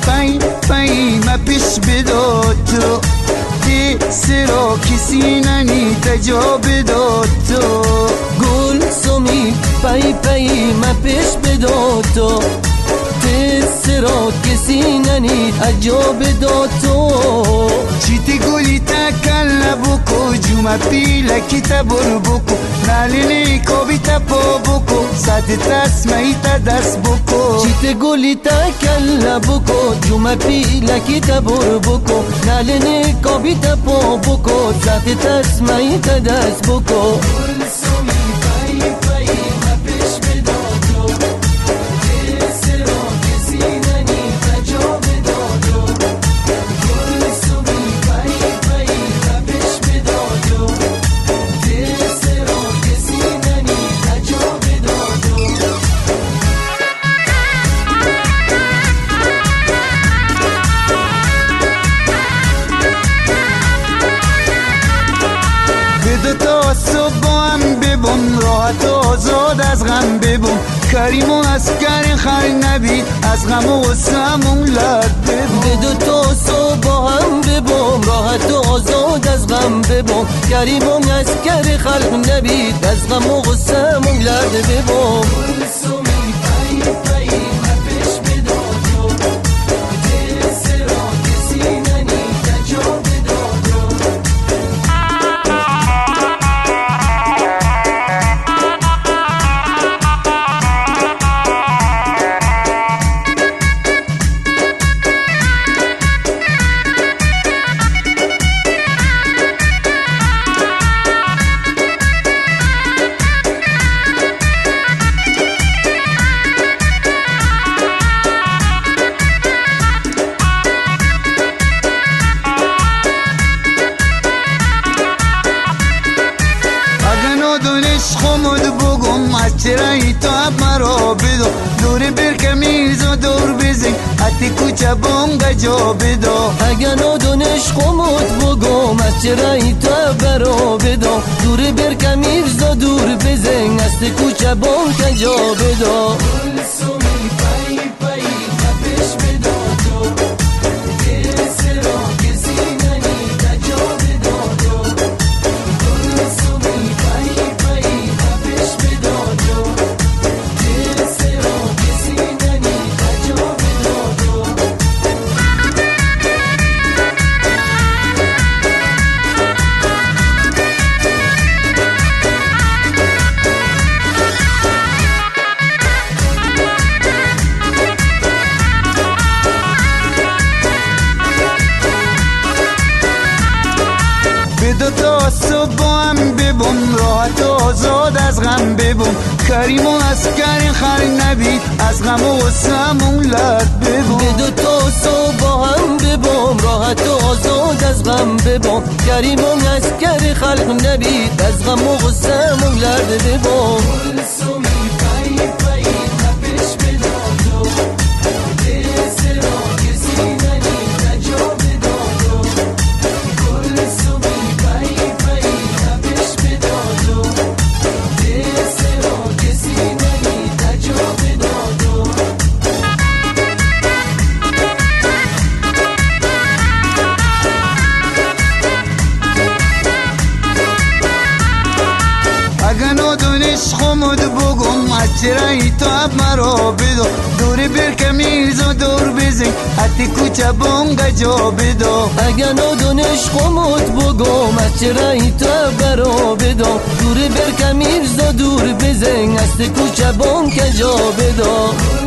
پای پای ما پیش بداد تو سرا کسی ننی تجا بداد تو گل سومی پای پای ما پیش بداد تو سرا کسی ننی تجا بداد تو چیتی گلی تکل بکو جمع پیلا کتابر بکو نالینی کوبی تپو بکو ساعت تسمعی تا دست بکو چیتی گلی تکل بکو جمع پیلا کتابر بکو نالینی کوبی تپو بکو ساعت تسمعی تا دست بکو تا صبح هم ببوم راحت و آزاد از غم ببوم کریم و اسکر خیر نبید از غم و غصه‌مون لب ببوم بدو تا صبح هم ببوم راحت و آزاد از غم ببوم کریم و اسکر خلق نبید از غم و غصه‌مون لب ببوم خمود بگم از چرایی تو اب مرا بدو دور برکمیز و دور بزن حتی کوچه بانگا جا بدو اگه ندونش خمود بگم از چرایی تو اب مرا بدو دور برکمیز و دور بزن حتی کوچه بانگا جا بدو بدو تا صبح هم ببوم راحت و آزاد از غم ببوم کریم و اسکر خیر نبید از غم و غصه‌مون لب ببوم بدو تا صبح هم ببوم راحت و آزاد از غم ببوم کریم و اسکر خلق نبید از غم و غصه‌مون لب ببوم خمود بگم از چرایی تو اب مرا بدو دور برکمیز و دور بزن حتی کوچه بانگا جا بدو اگه ندونش خمود بگم از چرایی تو اب مرا بدو دور برکمیز و دور بزن حتی کوچه بانگا جا بدو